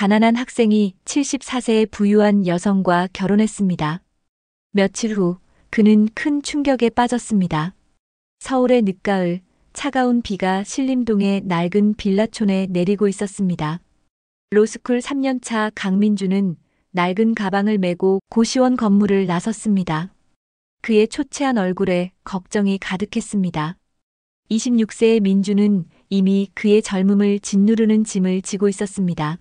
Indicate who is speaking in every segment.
Speaker 1: 가난한 학생이 74세의 부유한 여성과 결혼했습니다. 며칠 후 그는 큰 충격에 빠졌습니다. 서울의 늦가을, 차가운 비가 신림동의 낡은 빌라촌에 내리고 있었습니다. 로스쿨 3년차 강민주는 낡은 가방을 메고 고시원 건물을 나섰습니다. 그의 초췌한 얼굴에 걱정이 가득했습니다. 26세의 민주는 이미 그의 젊음을 짓누르는 짐을 지고 있었습니다.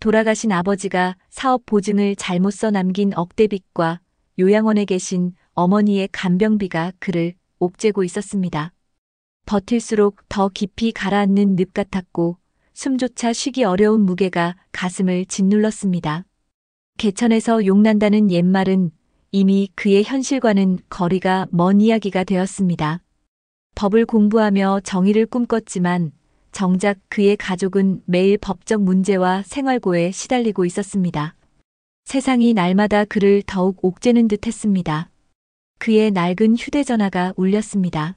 Speaker 1: 돌아가신 아버지가 사업 보증을 잘못 써 남긴 억대빚과 요양원에 계신 어머니의 간병비가 그를 옥죄고 있었습니다. 버틸수록 더 깊이 가라앉는 늪 같았고 숨조차 쉬기 어려운 무게가 가슴을 짓눌렀습니다. 개천에서 용난다는 옛말은 이미 그의 현실과는 거리가 먼 이야기가 되었습니다. 법을 공부하며 정의를 꿈꿨지만 정작 그의 가족은 매일 법적 문제와 생활고에 시달리고 있었습니다. 세상이 날마다 그를 더욱 옥죄는 듯 했습니다. 그의 낡은 휴대전화가 울렸습니다.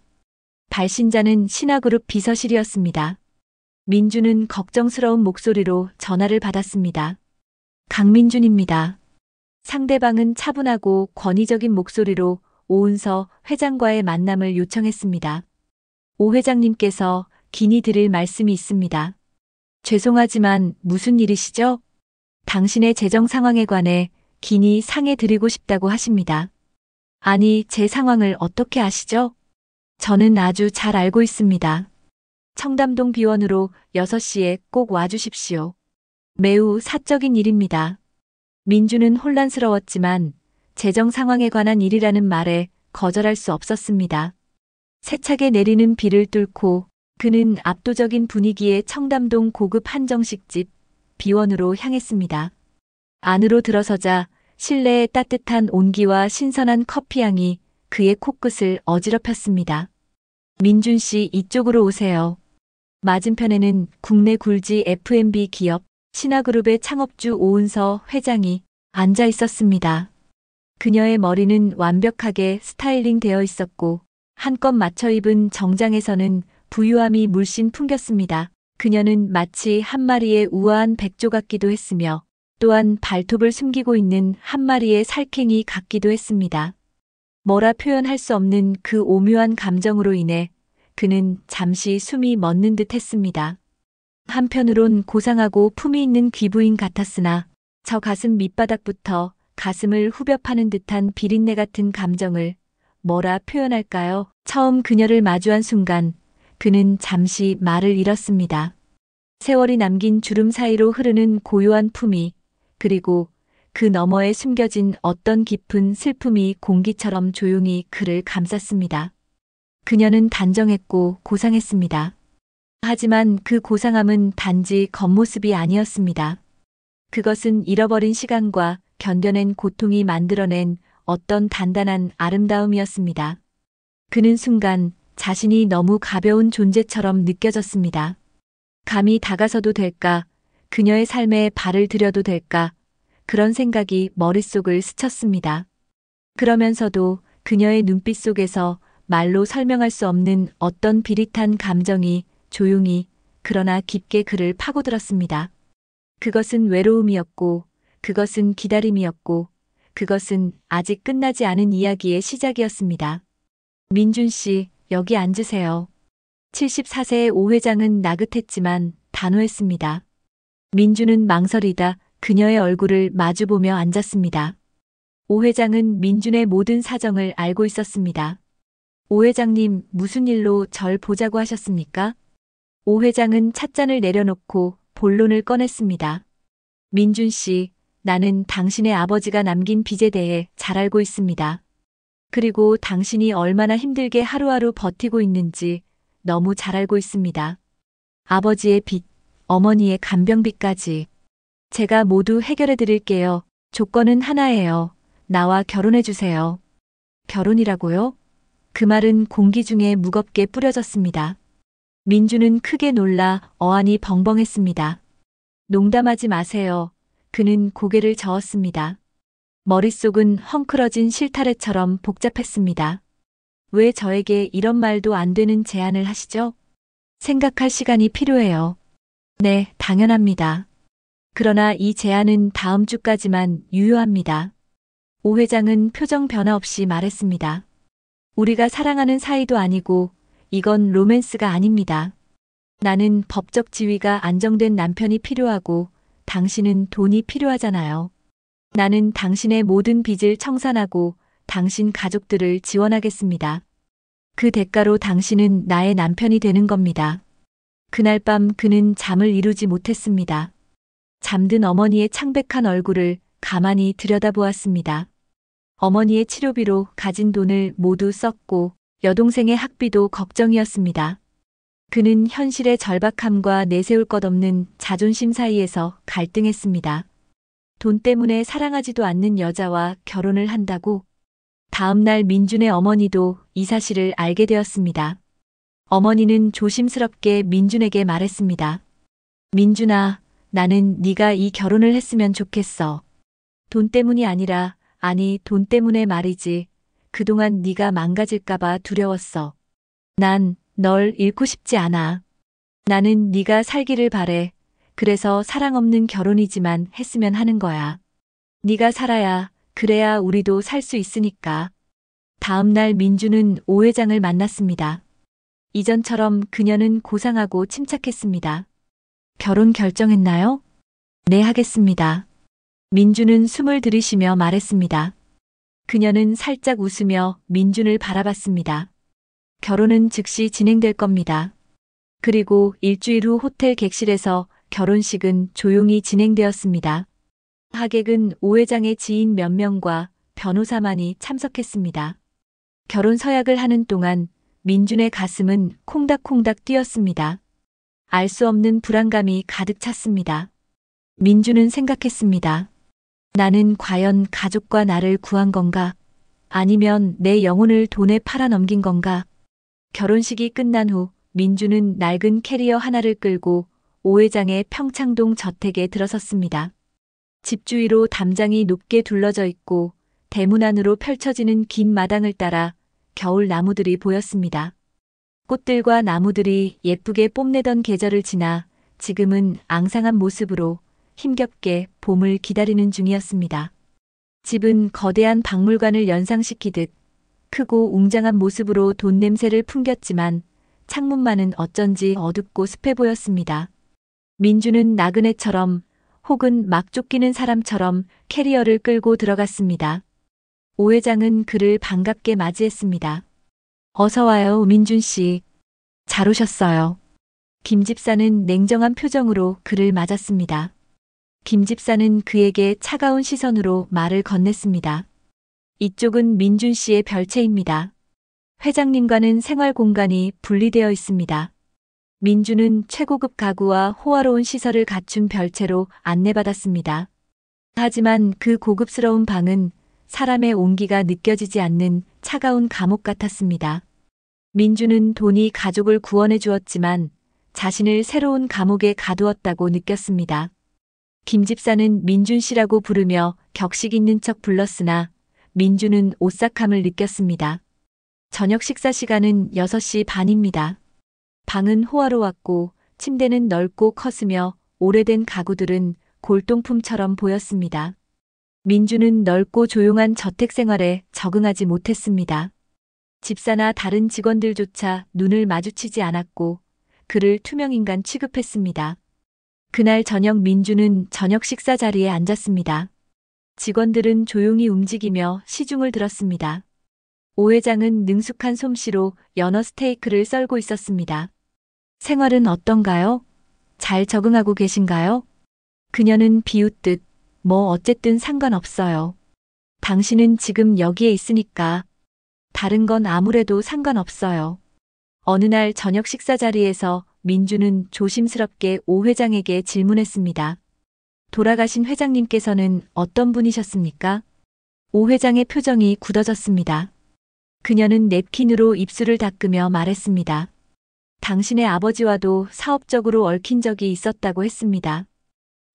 Speaker 1: 발신자는 신화그룹 비서실이었습니다. 민주는 걱정스러운 목소리로 전화를 받았습니다. 강민준입니다. 상대방은 차분하고 권위적인 목소리로 오은서 회장과의 만남을 요청했습니다. 오 회장님께서 긴히 드릴 말씀이 있습니다. 죄송하지만 무슨 일이시죠? 당신의 재정 상황에 관해 긴히 상해 드리고 싶다고 하십니다. 아니, 제 상황을 어떻게 아시죠? 저는 아주 잘 알고 있습니다. 청담동 비원으로 6시에 꼭 와주십시오. 매우 사적인 일입니다. 민주는 혼란스러웠지만 재정 상황에 관한 일이라는 말에 거절할 수 없었습니다. 세차게 내리는 비를 뚫고 그는 압도적인 분위기의 청담동 고급 한정식집 비원으로 향했습니다. 안으로 들어서자 실내의 따뜻한 온기와 신선한 커피향이 그의 코끝을 어지럽혔습니다. 민준 씨, 이쪽으로 오세요. 맞은편에는 국내 굴지 F&B 기업 신화그룹의 창업주 오은서 회장이 앉아 있었습니다. 그녀의 머리는 완벽하게 스타일링 되어 있었고 한껏 맞춰 입은 정장에서는 부유함이 물씬 풍겼습니다. 그녀는 마치 한 마리의 우아한 백조 같기도 했으며 또한 발톱을 숨기고 있는 한 마리의 살쾡이 같기도 했습니다. 뭐라 표현할 수 없는 그 오묘한 감정으로 인해 그는 잠시 숨이 멎는 듯 했습니다. 한편으론 고상하고 품위 있는 귀부인 같았으나 저 가슴 밑바닥부터 가슴을 후벼 파는 듯한 비린내 같은 감정을 뭐라 표현할까요? 처음 그녀를 마주한 순간 그는 잠시 말을 잃었습니다. 세월이 남긴 주름 사이로 흐르는 고요한 품위, 그리고 그 너머에 숨겨진 어떤 깊은 슬픔이 공기처럼 조용히 그를 감쌌습니다. 그녀는 단정했고 고상했습니다. 하지만 그 고상함은 단지 겉모습이 아니었습니다. 그것은 잃어버린 시간과 견뎌낸 고통이 만들어낸 어떤 단단한 아름다움이었습니다. 그는 순간 자신이 너무 가벼운 존재처럼 느껴졌습니다. 감히 다가서도 될까? 그녀의 삶에 발을 들여도 될까? 그런 생각이 머릿속을 스쳤습니다. 그러면서도 그녀의 눈빛 속에서 말로 설명할 수 없는 어떤 비릿한 감정이 조용히 그러나 깊게 그를 파고들었습니다. 그것은 외로움이었고, 그것은 기다림이었고, 그것은 아직 끝나지 않은 이야기의 시작이었습니다. 민준 씨, 여기 앉으세요. 74세의 오 회장은 나긋했지만 단호했습니다. 민주는 망설이다 그녀의 얼굴을 마주보며 앉았습니다. 오 회장은 민준의 모든 사정을 알고 있었습니다. 오 회장님, 무슨 일로 절 보자고 하셨습니까? 오 회장은 찻잔을 내려놓고 본론을 꺼냈습니다. 민준 씨, 나는 당신의 아버지가 남긴 빚에 대해 잘 알고 있습니다. 그리고 당신이 얼마나 힘들게 하루하루 버티고 있는지 너무 잘 알고 있습니다. 아버지의 빚, 어머니의 간병비까지. 제가 모두 해결해 드릴게요. 조건은 하나예요. 나와 결혼해 주세요. 결혼이라고요? 그 말은 공기 중에 무겁게 뿌려졌습니다. 민주는 크게 놀라 어안이 벙벙했습니다. 농담하지 마세요. 그는 고개를 저었습니다. 머릿속은 헝클어진 실타래처럼 복잡했습니다. 왜 저에게 이런 말도 안 되는 제안을 하시죠? 생각할 시간이 필요해요. 네, 당연합니다. 그러나 이 제안은 다음 주까지만 유효합니다. 오 회장은 표정 변화 없이 말했습니다. 우리가 사랑하는 사이도 아니고 이건 로맨스가 아닙니다. 나는 법적 지위가 안정된 남편이 필요하고 당신은 돈이 필요하잖아요. 나는 당신의 모든 빚을 청산하고 당신 가족들을 지원하겠습니다. 그 대가로 당신은 나의 남편이 되는 겁니다. 그날 밤 그는 잠을 이루지 못했습니다. 잠든 어머니의 창백한 얼굴을 가만히 들여다보았습니다. 어머니의 치료비로 가진 돈을 모두 썼고 여동생의 학비도 걱정이었습니다. 그는 현실의 절박함과 내세울 것 없는 자존심 사이에서 갈등했습니다. 돈 때문에 사랑하지도 않는 여자와 결혼을 한다고? 다음 날 민준의 어머니도 이 사실을 알게 되었습니다. 어머니는 조심스럽게 민준에게 말했습니다. 민준아, 나는 네가 이 결혼을 했으면 좋겠어. 돈 때문이 아니라, 아니 돈 때문에 말이지. 그동안 네가 망가질까봐 두려웠어. 난 널 잃고 싶지 않아. 나는 네가 살기를 바래. 그래서 사랑 없는 결혼이지만 했으면 하는 거야. 네가 살아야, 그래야 우리도 살 수 있으니까. 다음 날 민주는 오 회장을 만났습니다. 이전처럼 그녀는 고상하고 침착했습니다. 결혼 결정했나요? 네, 하겠습니다. 민주는 숨을 들이쉬며 말했습니다. 그녀는 살짝 웃으며 민준을 바라봤습니다. 결혼은 즉시 진행될 겁니다. 그리고 일주일 후 호텔 객실에서 결혼식은 조용히 진행되었습니다. 하객은 오 회장의 지인 몇 명과 변호사만이 참석했습니다. 결혼 서약을 하는 동안 민준의 가슴은 콩닥콩닥 뛰었습니다. 알 수 없는 불안감이 가득 찼습니다. 민준은 생각했습니다. 나는 과연 가족과 나를 구한 건가? 아니면 내 영혼을 돈에 팔아 넘긴 건가? 결혼식이 끝난 후 민준은 낡은 캐리어 하나를 끌고 오 회장의 평창동 저택에 들어섰습니다. 집 주위로 담장이 높게 둘러져 있고 대문 안으로 펼쳐지는 긴 마당을 따라 겨울 나무들이 보였습니다. 꽃들과 나무들이 예쁘게 뽐내던 계절을 지나 지금은 앙상한 모습으로 힘겹게 봄을 기다리는 중이었습니다. 집은 거대한 박물관을 연상시키듯 크고 웅장한 모습으로 돈 냄새를 풍겼지만 창문만은 어쩐지 어둡고 습해 보였습니다. 민주는 나그네처럼 혹은 막 쫓기는 사람처럼 캐리어를 끌고 들어갔습니다. 오 회장은 그를 반갑게 맞이했습니다. 어서 와요, 민준 씨. 잘 오셨어요. 김 집사는 냉정한 표정으로 그를 맞았습니다. 김 집사는 그에게 차가운 시선으로 말을 건넸습니다. 이쪽은 민준 씨의 별채입니다. 회장님과는 생활 공간이 분리되어 있습니다. 민준은 최고급 가구와 호화로운 시설을 갖춘 별채로 안내받았습니다. 하지만 그 고급스러운 방은 사람의 온기가 느껴지지 않는 차가운 감옥 같았습니다. 민준은 돈이 가족을 구원해 주었지만 자신을 새로운 감옥에 가두었다고 느꼈습니다. 김 집사는 민준 씨라고 부르며 격식 있는 척 불렀으나 민준은 오싹함을 느꼈습니다. 저녁 식사 시간은 6시 반입니다. 방은 호화로웠고 침대는 넓고 컸으며 오래된 가구들은 골동품처럼 보였습니다. 민준은 넓고 조용한 저택 생활에 적응하지 못했습니다. 집사나 다른 직원들조차 눈을 마주치지 않았고 그를 투명인간 취급했습니다. 그날 저녁 민준은 저녁 식사 자리에 앉았습니다. 직원들은 조용히 움직이며 시중을 들었습니다. 오 회장은 능숙한 솜씨로 연어 스테이크를 썰고 있었습니다. 생활은 어떤가요? 잘 적응하고 계신가요? 그녀는 비웃듯 뭐 어쨌든 상관없어요. 당신은 지금 여기에 있으니까 다른 건 아무래도 상관없어요. 어느 날 저녁 식사 자리에서 민주는 조심스럽게 오 회장에게 질문했습니다. 돌아가신 회장님께서는 어떤 분이셨습니까? 오 회장의 표정이 굳어졌습니다. 그녀는 냅킨으로 입술을 닦으며 말했습니다. 당신의 아버지와도 사업적으로 얽힌 적이 있었다고 했습니다.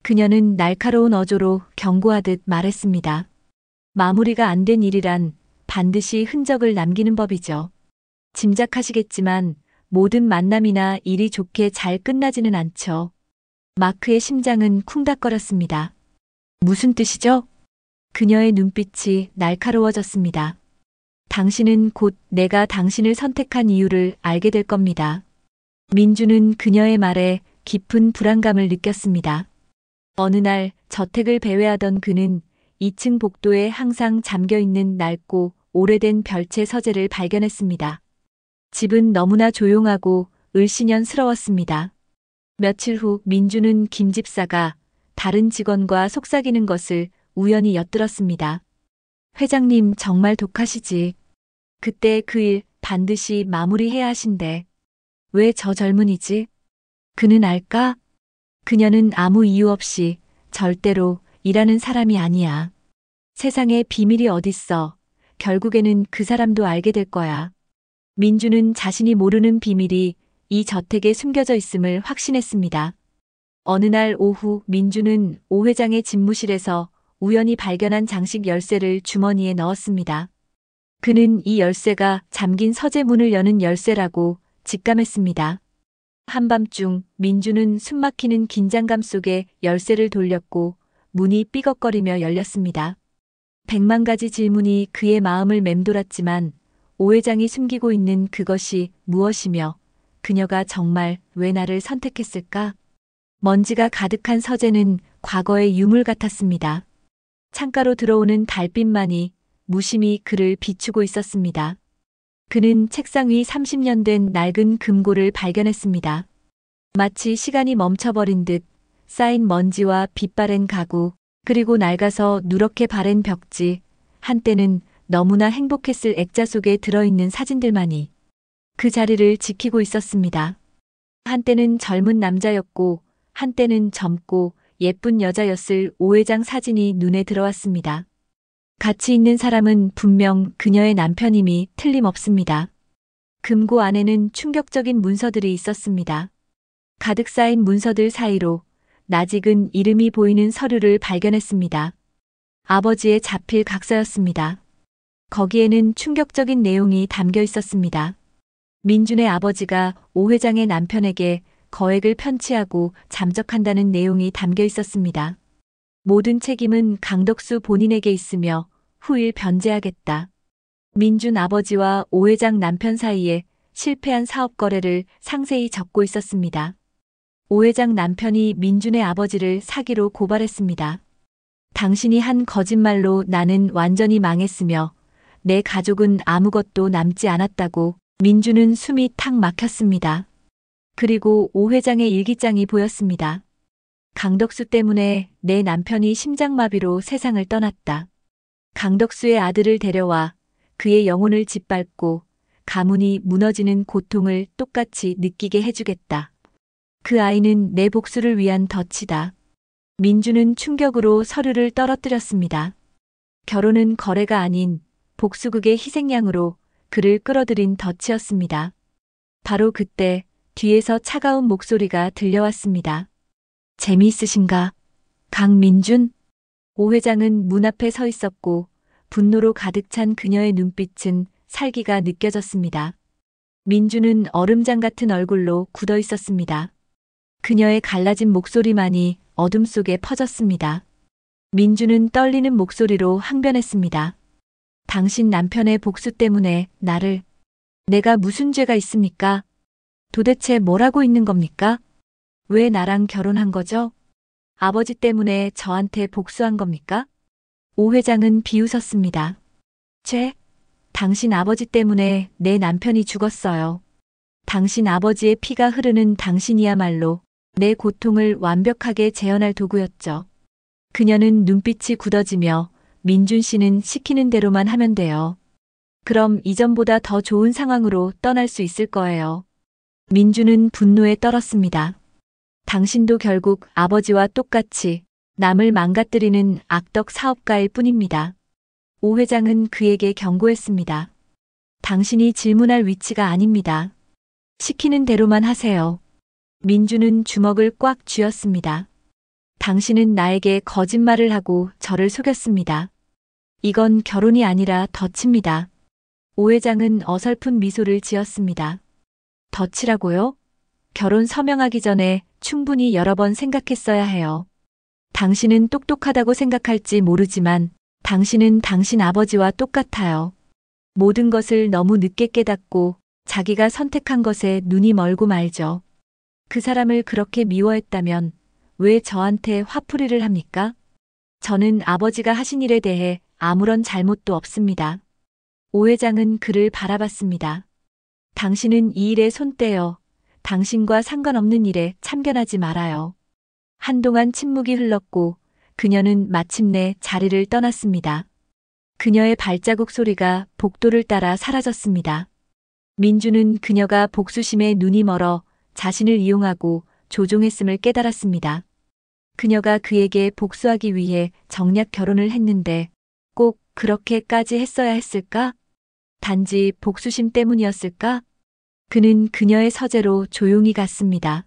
Speaker 1: 그녀는 날카로운 어조로 경고하듯 말했습니다. 마무리가 안 된 일이란 반드시 흔적을 남기는 법이죠. 짐작하시겠지만 모든 만남이나 일이 좋게 잘 끝나지는 않죠. 마크의 심장은 쿵닥거렸습니다. 무슨 뜻이죠? 그녀의 눈빛이 날카로워졌습니다. 당신은 곧 내가 당신을 선택한 이유를 알게 될 겁니다. 민주는 그녀의 말에 깊은 불안감을 느꼈습니다. 어느 날 저택을 배회하던 그는 2층 복도에 항상 잠겨있는 낡고 오래된 별채 서재를 발견했습니다. 집은 너무나 조용하고 을씨년스러웠습니다. 며칠 후 민주는 김 집사가 다른 직원과 속삭이는 것을 우연히 엿들었습니다. 회장님 정말 독하시지. 그때 그 일 반드시 마무리해야 하신대. 왜 저 젊은이지? 그는 알까? 그녀는 아무 이유 없이 절대로 일하는 사람이 아니야. 세상에 비밀이 어딨어. 결국에는 그 사람도 알게 될 거야. 민주는 자신이 모르는 비밀이 이 저택에 숨겨져 있음을 확신했습니다. 어느 날 오후 민주는 오 회장의 집무실에서 우연히 발견한 장식 열쇠를 주머니에 넣었습니다. 그는 이 열쇠가 잠긴 서재 문을 여는 열쇠라고 직감했습니다. 한밤중 민주는 숨막히는 긴장감 속에 열쇠를 돌렸고 문이 삐걱거리며 열렸습니다. 100만 가지 질문이 그의 마음을 맴돌았지만 오 회장이 숨기고 있는 그것이 무엇이며 그녀가 정말 왜 나를 선택했을까? 먼지가 가득한 서재는 과거의 유물 같았습니다. 창가로 들어오는 달빛만이 무심히 그를 비추고 있었습니다. 그는 책상 위 30년 된 낡은 금고를 발견했습니다. 마치 시간이 멈춰버린 듯 쌓인 먼지와 빛바랜 가구, 그리고 낡아서 누렇게 바랜 벽지, 한때는 너무나 행복했을 액자 속에 들어있는 사진들만이 그 자리를 지키고 있었습니다. 한때는 젊은 남자였고 한때는 젊고 예쁜 여자였을 오 회장 사진이 눈에 들어왔습니다. 같이 있는 사람은 분명 그녀의 남편임이 틀림없습니다. 금고 안에는 충격적인 문서들이 있었습니다. 가득 쌓인 문서들 사이로 낯익은 이름이 보이는 서류를 발견했습니다. 아버지의 자필 각서였습니다. 거기에는 충격적인 내용이 담겨 있었습니다. 민준의 아버지가 오 회장의 남편에게 거액을 편취하고 잠적한다는 내용이 담겨 있었습니다. 모든 책임은 강덕수 본인에게 있으며 후일 변제하겠다. 민준 아버지와 오 회장 남편 사이에 실패한 사업 거래를 상세히 적고 있었습니다. 오 회장 남편이 민준의 아버지를 사기로 고발했습니다. 당신이 한 거짓말로 나는 완전히 망했으며 내 가족은 아무것도 남지 않았다고 민준은 숨이 탁 막혔습니다. 그리고 오 회장의 일기장이 보였습니다. 강덕수 때문에 내 남편이 심장마비로 세상을 떠났다. 강덕수의 아들을 데려와 그의 영혼을 짓밟고 가문이 무너지는 고통을 똑같이 느끼게 해주겠다. 그 아이는 내 복수를 위한 덫이다. 민주는 충격으로 서류를 떨어뜨렸습니다. 결혼은 거래가 아닌 복수극의 희생양으로 그를 끌어들인 덫이었습니다. 바로 그때 뒤에서 차가운 목소리가 들려왔습니다. 재미있으신가? 강민준? 오 회장은 문 앞에 서 있었고 분노로 가득 찬 그녀의 눈빛은 살기가 느껴졌습니다. 민주는 얼음장 같은 얼굴로 굳어 있었습니다. 그녀의 갈라진 목소리만이 어둠 속에 퍼졌습니다. 민주는 떨리는 목소리로 항변했습니다. 당신 남편의 복수 때문에 나를... 내가 무슨 죄가 있습니까? 도대체 뭘 하고 있는 겁니까? 왜 나랑 결혼한 거죠? 아버지 때문에 저한테 복수한 겁니까? 오 회장은 비웃었습니다. 당신 아버지 때문에 내 남편이 죽었어요. 당신 아버지의 피가 흐르는 당신이야말로 내 고통을 완벽하게 재현할 도구였죠. 그녀는 눈빛이 굳어지며 민준 씨는 시키는 대로만 하면 돼요. 그럼 이전보다 더 좋은 상황으로 떠날 수 있을 거예요. 민준은 분노에 떨었습니다. 당신도 결국 아버지와 똑같이 남을 망가뜨리는 악덕 사업가일 뿐입니다. 오 회장은 그에게 경고했습니다. 당신이 질문할 위치가 아닙니다. 시키는 대로만 하세요. 민주는 주먹을 꽉 쥐었습니다. 당신은 나에게 거짓말을 하고 저를 속였습니다. 이건 결혼이 아니라 덫입니다. 오 회장은 어설픈 미소를 지었습니다. 덫이라고요? 결혼 서명하기 전에 충분히 여러 번 생각했어야 해요. 당신은 똑똑하다고 생각할지 모르지만 당신은 당신 아버지와 똑같아요. 모든 것을 너무 늦게 깨닫고 자기가 선택한 것에 눈이 멀고 말죠. 그 사람을 그렇게 미워했다면 왜 저한테 화풀이를 합니까? 저는 아버지가 하신 일에 대해 아무런 잘못도 없습니다. 오 회장은 그를 바라봤습니다. 당신은 이 일에 손 떼어 당신과 상관없는 일에 참견하지 말아요. 한동안 침묵이 흘렀고 그녀는 마침내 자리를 떠났습니다. 그녀의 발자국 소리가 복도를 따라 사라졌습니다. 민주는 그녀가 복수심에 눈이 멀어 자신을 이용하고 조종했음을 깨달았습니다. 그녀가 그에게 복수하기 위해 정략 결혼을 했는데 꼭 그렇게까지 했어야 했을까? 단지 복수심 때문이었을까? 그는 그녀의 서재로 조용히 갔습니다.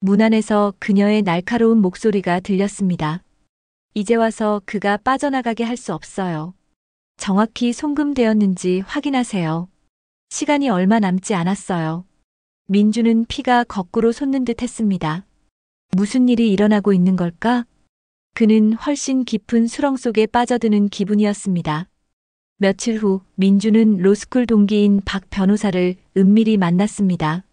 Speaker 1: 문 안에서 그녀의 날카로운 목소리가 들렸습니다. 이제 와서 그가 빠져나가게 할 수 없어요. 정확히 송금되었는지 확인하세요. 시간이 얼마 남지 않았어요. 민주는 피가 거꾸로 솟는 듯 했습니다. 무슨 일이 일어나고 있는 걸까? 그는 훨씬 깊은 수렁 속에 빠져드는 기분이었습니다. 며칠 후 민주는 로스쿨 동기인 박 변호사를 은밀히 만났습니다.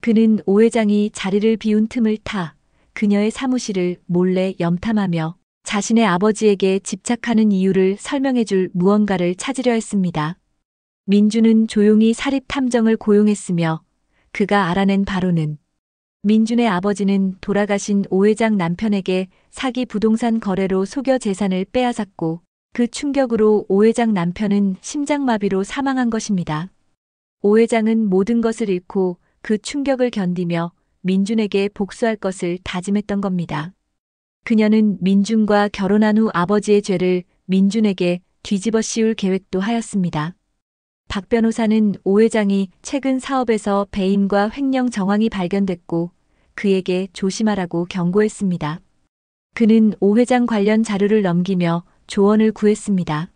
Speaker 1: 그는 오 회장이 자리를 비운 틈을 타 그녀의 사무실을 몰래 염탐하며 자신의 아버지에게 집착하는 이유를 설명해줄 무언가를 찾으려 했습니다. 민주는 조용히 사립 탐정을 고용했으며 그가 알아낸 바로는 민준의 아버지는 돌아가신 오 회장 남편에게 사기 부동산 거래로 속여 재산을 빼앗았고 그 충격으로 오 회장 남편은 심장마비로 사망한 것입니다. 오 회장은 모든 것을 잃고 그 충격을 견디며 민준에게 복수할 것을 다짐했던 겁니다. 그녀는 민준과 결혼한 후 아버지의 죄를 민준에게 뒤집어 씌울 계획도 하였습니다. 박 변호사는 오 회장이 최근 사업에서 배임과 횡령 정황이 발견됐고 그에게 조심하라고 경고했습니다. 그는 오 회장 관련 자료를 넘기며 조언을 구했습니다.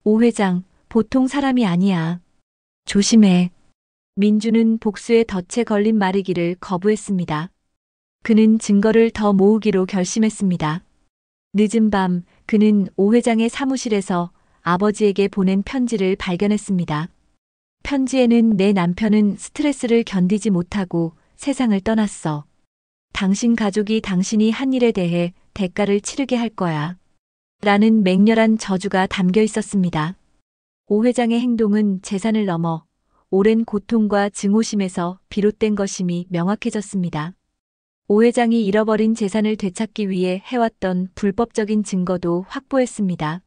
Speaker 1: 오 회장, 보통 사람이 아니야. 조심해. 민주는 복수의 덫에 걸린 말이기를 거부했습니다. 그는 증거를 더 모으기로 결심했습니다. 늦은 밤 그는 오 회장의 사무실에서 아버지에게 보낸 편지를 발견했습니다. 편지에는 내 남편은 스트레스를 견디지 못하고 세상을 떠났어. 당신 가족이 당신이 한 일에 대해 대가를 치르게 할 거야. 라는 맹렬한 저주가 담겨 있었습니다. 오 회장의 행동은 재산을 넘어 오랜 고통과 증오심에서 비롯된 것임이 명확해졌습니다. 오 회장이 잃어버린 재산을 되찾기 위해 해왔던 불법적인 증거도 확보했습니다.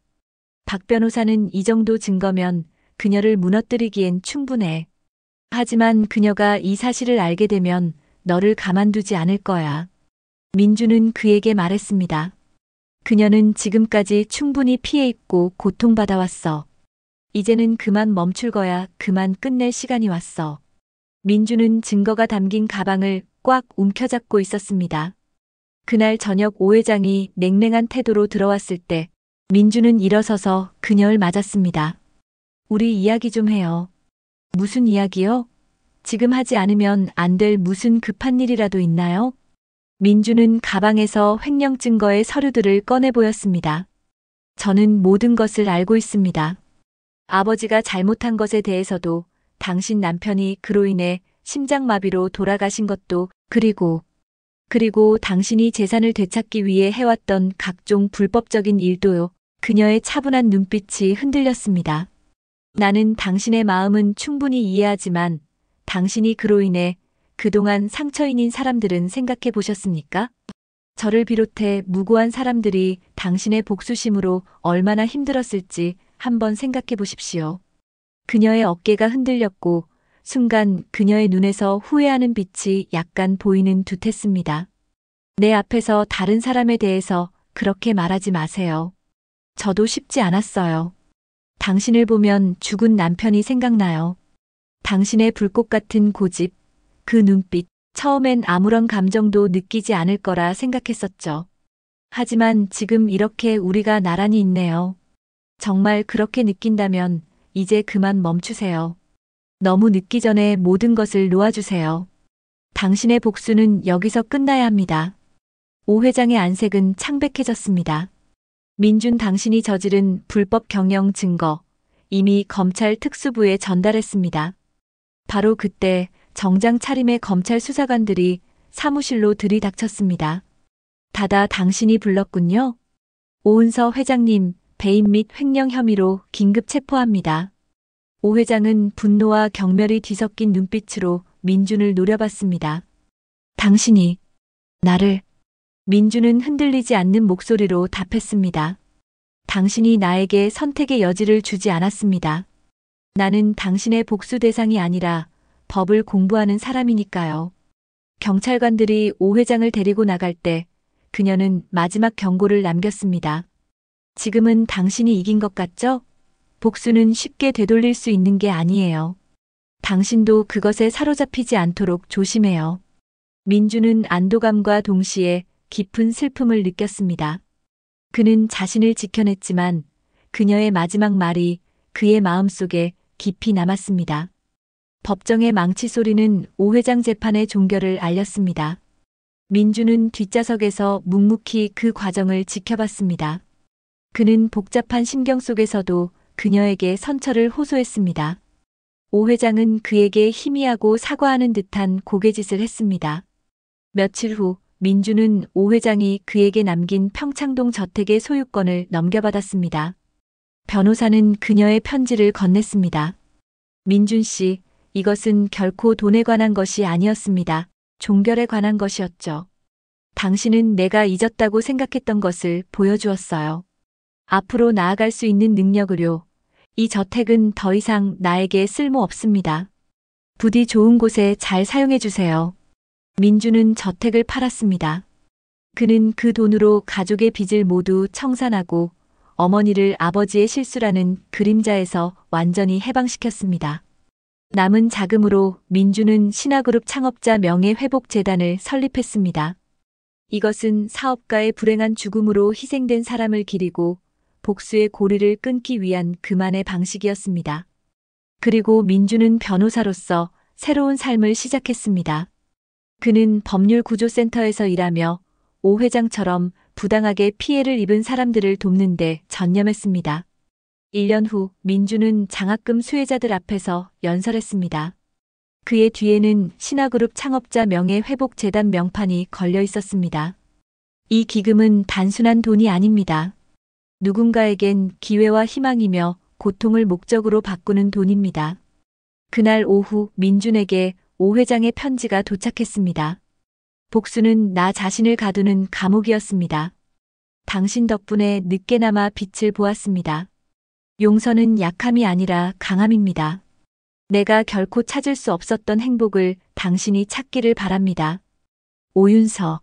Speaker 1: 박 변호사는 이 정도 증거면 그녀를 무너뜨리기엔 충분해. 하지만 그녀가 이 사실을 알게 되면 너를 가만두지 않을 거야. 민주는 그에게 말했습니다. 그녀는 지금까지 충분히 피해 입고 고통받아왔어. 이제는 그만 멈출 거야. 그만 끝낼 시간이 왔어. 민주는 증거가 담긴 가방을 꽉 움켜잡고 있었습니다. 그날 저녁 오 회장이 냉랭한 태도로 들어왔을 때 민주는 일어서서 그녀를 맞았습니다. 우리 이야기 좀 해요. 무슨 이야기요? 지금 하지 않으면 안 될 무슨 급한 일이라도 있나요? 민주는 가방에서 횡령 증거의 서류들을 꺼내 보였습니다. 저는 모든 것을 알고 있습니다. 아버지가 잘못한 것에 대해서도 당신 남편이 그로 인해 심장마비로 돌아가신 것도 그리고 당신이 재산을 되찾기 위해 해왔던 각종 불법적인 일도요. 그녀의 차분한 눈빛이 흔들렸습니다. 나는 당신의 마음은 충분히 이해하지만 당신이 그로 인해 그동안 상처인인 사람들은 생각해 보셨습니까? 저를 비롯해 무고한 사람들이 당신의 복수심으로 얼마나 힘들었을지 한번 생각해 보십시오. 그녀의 어깨가 흔들렸고 순간 그녀의 눈에서 후회하는 빛이 약간 보이는 듯했습니다. 내 앞에서 다른 사람에 대해서 그렇게 말하지 마세요. 저도 쉽지 않았어요. 당신을 보면 죽은 남편이 생각나요. 당신의 불꽃 같은 고집, 그 눈빛, 처음엔 아무런 감정도 느끼지 않을 거라 생각했었죠. 하지만 지금 이렇게 우리가 나란히 있네요. 정말 그렇게 느낀다면 이제 그만 멈추세요. 너무 늦기 전에 모든 것을 놓아주세요. 당신의 복수는 여기서 끝나야 합니다. 오 회장의 안색은 창백해졌습니다. 민준 당신이 저지른 불법 경영 증거 이미 검찰 특수부에 전달했습니다. 바로 그때 정장 차림의 검찰 수사관들이 사무실로 들이닥쳤습니다. 다다 당신이 불렀군요. 오은서 회장님 배임 및 횡령 혐의로 긴급 체포합니다. 오 회장은 분노와 경멸이 뒤섞인 눈빛으로 민준을 노려봤습니다. 당신이 나를 민준은 흔들리지 않는 목소리로 답했습니다. 당신이 나에게 선택의 여지를 주지 않았습니다. 나는 당신의 복수 대상이 아니라 법을 공부하는 사람이니까요. 경찰관들이 오 회장을 데리고 나갈 때 그녀는 마지막 경고를 남겼습니다. 지금은 당신이 이긴 것 같죠? 복수는 쉽게 되돌릴 수 있는 게 아니에요. 당신도 그것에 사로잡히지 않도록 조심해요. 민주는 안도감과 동시에 깊은 슬픔을 느꼈습니다. 그는 자신을 지켜냈지만 그녀의 마지막 말이 그의 마음속에 깊이 남았습니다. 법정의 망치 소리는 오 회장 재판의 종결을 알렸습니다. 민주는 뒷좌석에서 묵묵히 그 과정을 지켜봤습니다. 그는 복잡한 심경 속에서도 그녀에게 선처를 호소했습니다. 오 회장은 그에게 희미하고 사과하는 듯한 고개짓을 했습니다. 며칠 후 민주는 오 회장이 그에게 남긴 평창동 저택의 소유권을 넘겨받았습니다. 변호사는 그녀의 편지를 건넸습니다. 민준 씨, 이것은 결코 돈에 관한 것이 아니었습니다. 종결에 관한 것이었죠. 당신은 내가 잊었다고 생각했던 것을 보여주었어요. 앞으로 나아갈 수 있는 능력으로 이 저택은 더 이상 나에게 쓸모 없습니다. 부디 좋은 곳에 잘 사용해 주세요. 민주는 저택을 팔았습니다. 그는 그 돈으로 가족의 빚을 모두 청산하고 어머니를 아버지의 실수라는 그림자에서 완전히 해방시켰습니다. 남은 자금으로 민주는 신화그룹 창업자 명예회복재단을 설립했습니다. 이것은 사업가의 불행한 죽음으로 희생된 사람을 기리고 복수의 고리를 끊기 위한 그만의 방식이었습니다. 그리고 민주는 변호사로서 새로운 삶을 시작했습니다. 그는 법률구조센터에서 일하며 오 회장처럼 부당하게 피해를 입은 사람들을 돕는 데 전념했습니다. 1년 후 민주는 장학금 수혜자들 앞에서 연설했습니다. 그의 뒤에는 신화그룹 창업자 명예회복재단 명판이 걸려 있었습니다. 이 기금은 단순한 돈이 아닙니다. 누군가에겐 기회와 희망이며 고통을 목적으로 바꾸는 돈입니다. 그날 오후 민준에게 오 회장의 편지가 도착했습니다. 복수는 나 자신을 가두는 감옥이었습니다. 당신 덕분에 늦게나마 빛을 보았습니다. 용서는 약함이 아니라 강함입니다. 내가 결코 찾을 수 없었던 행복을 당신이 찾기를 바랍니다. 오윤서.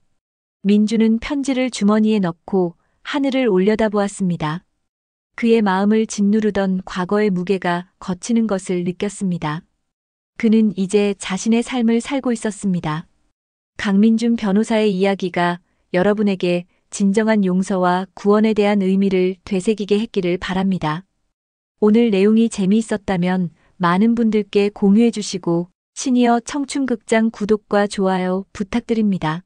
Speaker 1: 민주는 편지를 주머니에 넣고 하늘을 올려다보았습니다. 그의 마음을 짓누르던 과거의 무게가 걷히는 것을 느꼈습니다. 그는 이제 자신의 삶을 살고 있었습니다. 강민준 변호사의 이야기가 여러분에게 진정한 용서와 구원에 대한 의미를 되새기게 했기를 바랍니다. 오늘 내용이 재미있었다면 많은 분들께 공유해 주시고 시니어 청춘극장 구독과 좋아요 부탁드립니다.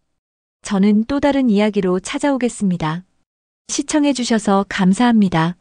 Speaker 1: 저는 또 다른 이야기로 찾아오겠습니다. 시청해 주셔서 감사합니다.